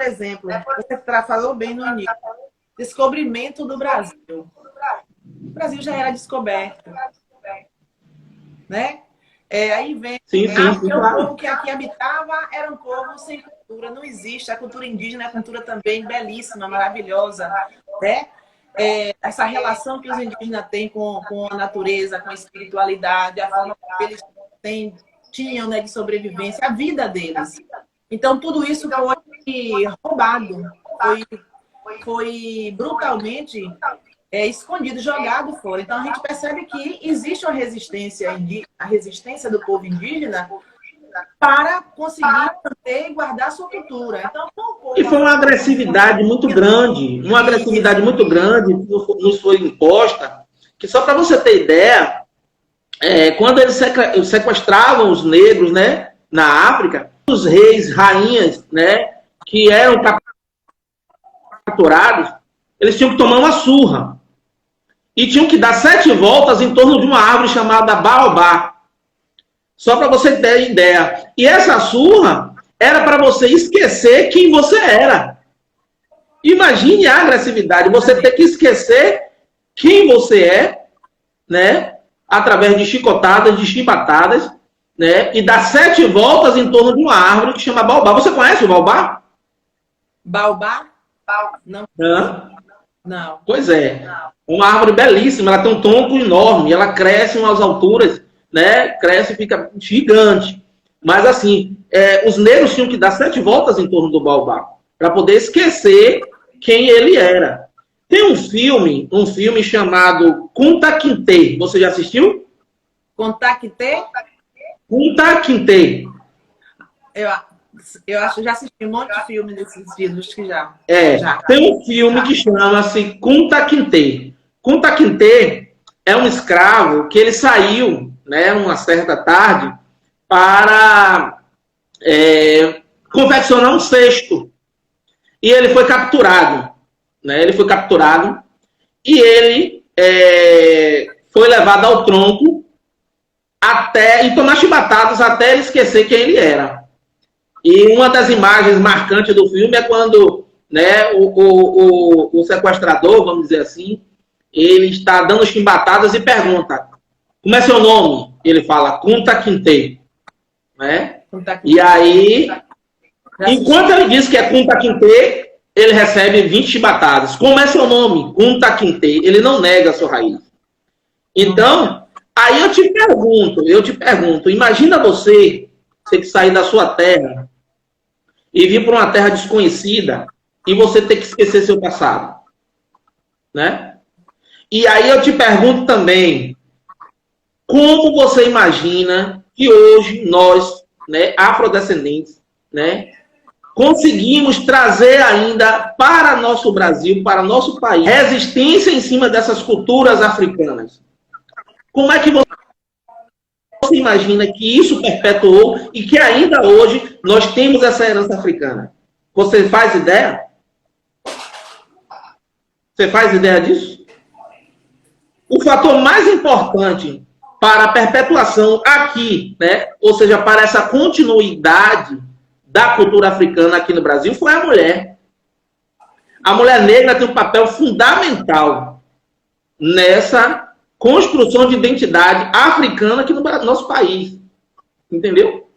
exemplo, você falou bem no início, descobrimento do Brasil. O Brasil já era descoberto, né? Aí vem, o povo que aqui habitava era um povo sem cultura, não existe. A cultura indígena é uma cultura também belíssima, maravilhosa, né? Essa relação que os indígenas têm com a natureza, com a espiritualidade, a forma que eles tinham, né, de sobrevivência, a vida deles. Então, tudo isso foi roubado, foi brutalmente escondido, jogado fora. Então, a gente percebe que existe uma resistência, a resistência do povo indígena para conseguir manter e guardar a sua cultura. Então, e foi uma agressividade muito grande, que nos foi imposta, que só para você ter ideia, quando eles sequestravam os negros, né, na África, os reis, rainhas, né, que eram capturados, eles tinham que tomar uma surra. E tinham que dar 7 voltas em torno de uma árvore chamada baobá. Só para você ter ideia. E essa surra era para você esquecer quem você era. Imagine a agressividade. Você ter que esquecer quem você é, né? Através de chicotadas, de chibatadas, né? E dar 7 voltas em torno de uma árvore que chama baobá. Você conhece o baobá? Baobá? Não. Não. Pois é. Uma árvore belíssima. Ela tem um tronco enorme. Ela cresce em umas alturas, né? Cresce e fica gigante. Mas assim, os negros tinham que dar 7 voltas em torno do baobá para poder esquecer quem ele era. Tem um filme chamado Kunta Kinte. Você já assistiu? Kunta Kinte? Kunta Kinte. Eu acho que já assisti um monte de filme desses filmes que já. Tem um filme que chama-se Kunta Kinte. Kunta Kinte é um escravo que ele saiu, né, uma certa tarde, para confeccionar um cesto. E ele foi capturado. Né? Ele foi capturado e ele foi levado ao tronco e tomar chibatadas até ele esquecer quem ele era. E uma das imagens marcantes do filme é quando, né, o sequestrador, vamos dizer assim, ele está dando chibatadas e pergunta: como é seu nome? Ele fala Kunta Kinte. Né? E aí, enquanto ele diz que é Kunta Kinte, ele recebe 20 chibatadas. Como é seu nome? Kunta Kinte. Ele não nega a sua raiz. Então, aí eu te pergunto, imagina você que sair da sua terra e vir para uma terra desconhecida e você ter que esquecer seu passado. Né? E aí eu te pergunto também, como você imagina que hoje nós, né, afrodescendentes, né, conseguimos trazer ainda para nosso Brasil, para nosso país, resistência em cima dessas culturas africanas? Como é que você imagina que isso perpetuou e que ainda hoje nós temos essa herança africana? Você faz ideia? Você faz ideia disso? O fator mais importante para a perpetuação aqui, né, ou seja, para essa continuidade da cultura africana aqui no Brasil, foi a mulher. A mulher negra tem um papel fundamental nessa construção de identidade africana aqui no nosso país. Entendeu?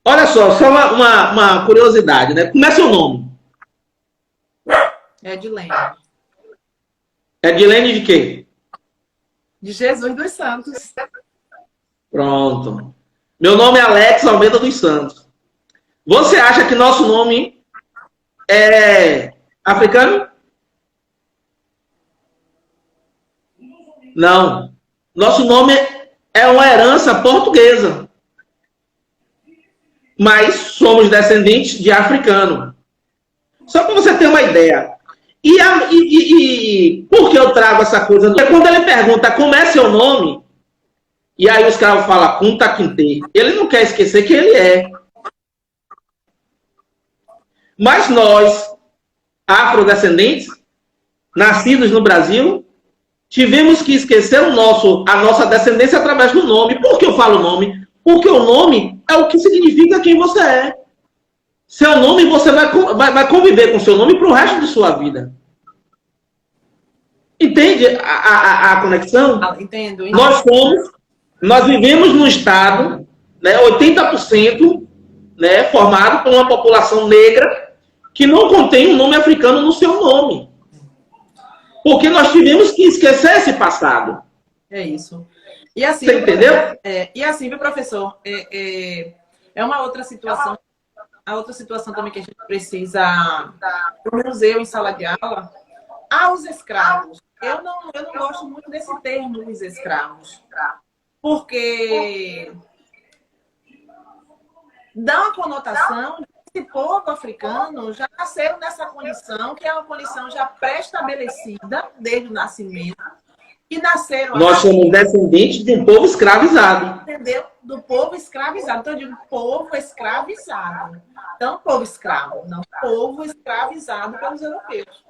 Olha só uma curiosidade, né? Como é seu nome? Edilene. Edilene de quê? De Jesus dos Santos. Pronto. Meu nome é Alex Almeida dos Santos. Você acha que nosso nome é africano? Não. Nosso nome é uma herança portuguesa. Mas somos descendentes de africano. Só para você ter uma ideia. E por que eu trago essa coisa? Porque quando ele pergunta como é seu nome, e aí o escravo fala Kunta Kinte, ele não quer esquecer quem ele é. Mas nós, afrodescendentes, nascidos no Brasil, tivemos que esquecer a nossa descendência através do nome. Por que eu falo nome? Porque o nome é o que significa quem você é. seu nome, você vai conviver com seu nome para o resto de sua vida. Entende a conexão? Entendo. Nós vivemos num estado, né, 80%, né, formado por uma população negra que não contém um nome africano no seu nome. Porque nós tivemos que esquecer esse passado. É isso. E assim, você entendeu? E assim, meu professor, é uma outra situação. A outra situação também que a gente precisa, pelo menos eu em sala de aula, aos escravos. Eu não gosto muito desse termo, os escravos. Porque dá uma conotação de que esse povo africano já nasceram nessa condição, que é uma condição já pré-estabelecida desde o nascimento. E nasceram... Nós somos descendentes de um povo escravizado. Entendeu? Do povo escravizado. Então, eu digo povo escravizado. Não povo escravo, não. Povo escravizado pelos europeus.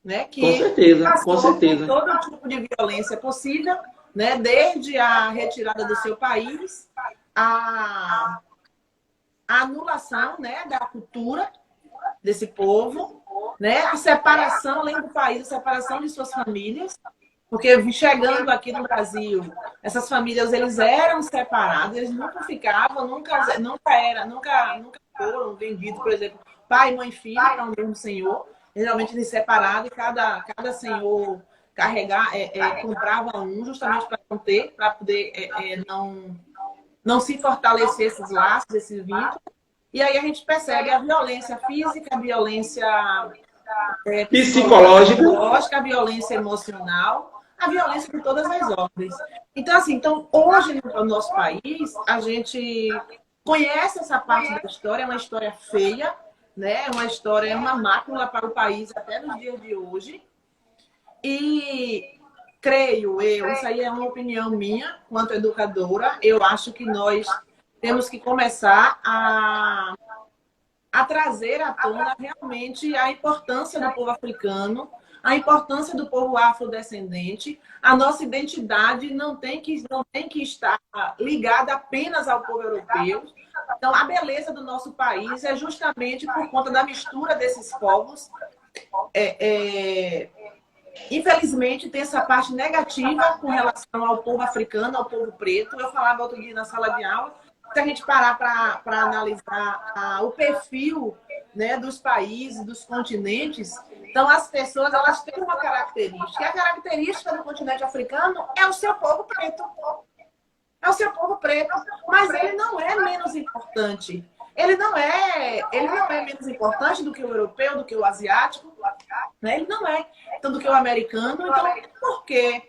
Né? Que com certeza, com certeza. Todo tipo de violência possível, né? Desde a retirada do seu país, a anulação, né, da cultura desse povo, né? A separação, além do país, a separação de suas famílias. Porque chegando aqui no Brasil, essas famílias, eles eram separados, eles nunca ficavam, nunca foram vendidos, por exemplo, pai, mãe, filho, para o mesmo senhor. Geralmente eles separados, e cada senhor comprava um justamente para não ter, para poder não se fortalecer esses laços, esse vínculo. E aí a gente percebe a violência física, a violência psicológica, a violência emocional, a violência de todas as ordens. Então, assim, hoje no nosso país, a gente conhece essa parte da história, é uma história feia, né? É uma mácula para o país até nos dias de hoje. E creio isso aí é uma opinião minha, quanto educadora, eu acho que nós temos que começar a trazer à tona realmente a importância do povo africano, a importância do povo afrodescendente. A nossa identidade não tem que estar ligada apenas ao povo europeu. Então, a beleza do nosso país é justamente por conta da mistura desses povos. Infelizmente, tem essa parte negativa com relação ao povo africano, ao povo preto. Eu falava outro dia na sala de aula, se a gente parar para analisar o perfil, né, dos países, dos continentes, então as pessoas elas têm uma característica. E a característica do continente africano é o seu povo preto. É o seu povo preto. Mas ele não é menos importante. Ele não é menos importante do que o europeu, do que o asiático. Né? Ele não é. Então, do que o americano. Então, por quê?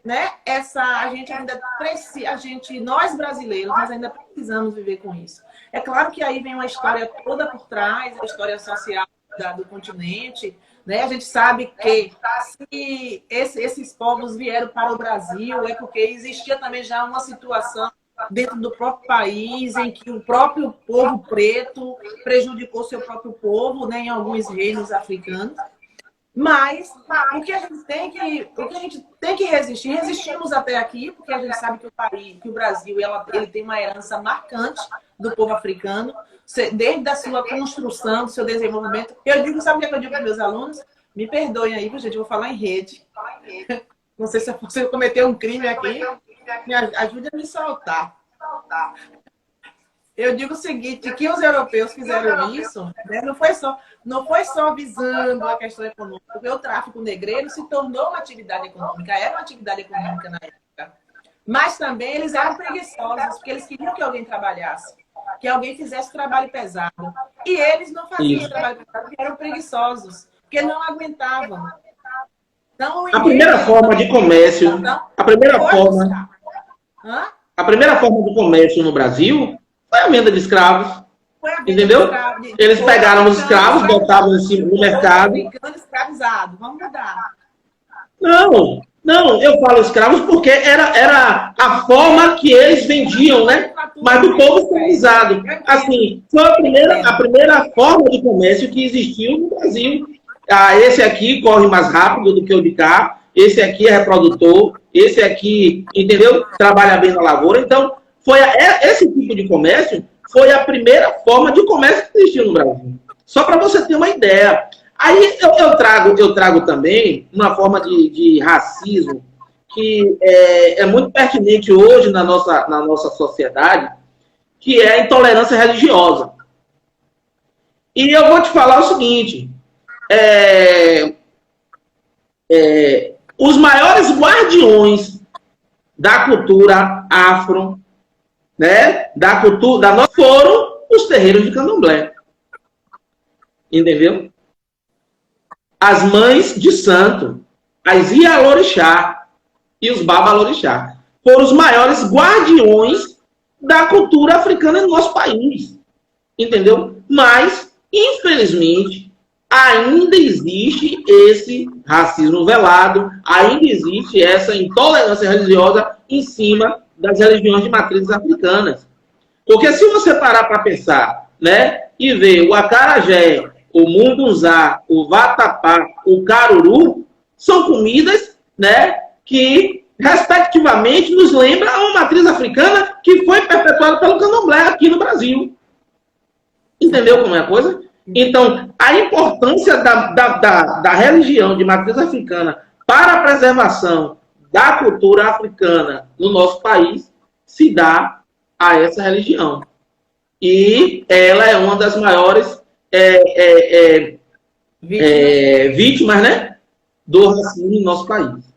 Né? A gente ainda precisa, nós brasileiros, nós ainda precisamos viver com isso. É claro que aí vem uma história toda por trás, a história social do continente, né? A gente sabe que se esses povos vieram para o Brasil é porque existia também já uma situação dentro do próprio país em que o próprio povo preto prejudicou seu próprio povo, né? Em alguns reinos africanos. Mas o que a gente tem que resistir, resistimos até aqui, porque a gente sabe que o Brasil ele tem uma herança marcante do povo africano, desde a sua construção, do seu desenvolvimento. Sabe o que eu digo para meus alunos? Me perdoem aí, gente, eu vou falar em rede. Não sei se você cometeu um crime aqui, me ajude a me soltar. Eu digo o seguinte, que os europeus fizeram isso, né? Não foi só visando a questão econômica, porque o tráfico negreiro se tornou uma atividade econômica, era uma atividade econômica na época. Mas também eles eram preguiçosos, porque eles queriam que alguém trabalhasse, que alguém fizesse trabalho pesado. E eles não faziam trabalho pesado, porque eram preguiçosos, porque não aguentavam. Então, a primeira forma de comércio, a primeira forma de comércio no Brasil foi a venda de escravos. Entendeu? Eles pegaram os escravos, botavam em cima do mercado. Escravizado. Vamos mudar. Não, eu falo escravos porque era a forma que eles vendiam, né? Mas do povo escravizado. Assim, foi a primeira forma de comércio que existiu no Brasil. Esse aqui corre mais rápido do que o de cá, esse aqui é reprodutor, esse aqui, entendeu? Trabalha bem na lavoura. Então, esse tipo de comércio foi a primeira forma de comércio que existiu no Brasil. Só para você ter uma ideia. Aí eu trago também uma forma de racismo que é muito pertinente hoje na nossa sociedade, que é a intolerância religiosa. E eu vou te falar o seguinte, os maiores guardiões da cultura afro, né, da cultura foram os terreiros de candomblé. Entendeu? As mães de santo, as Ialorixá e os Babalorixá foram os maiores guardiões da cultura africana no nosso país. Entendeu? Mas, infelizmente, ainda existe esse racismo velado, ainda existe essa intolerância religiosa em cima das religiões de matrizes africanas. Porque se você parar para pensar, né, e ver o acarajé, o mungunzá, o vatapá, o caruru, são comidas, né, que, respectivamente, nos lembram uma matriz africana que foi perpetuada pelo candomblé aqui no Brasil. Entendeu como é a coisa? Então, a importância da religião de matriz africana para a preservação da cultura africana no nosso país se dá a essa religião. E ela é uma das maiores vítimas, né, do racismo no nosso país.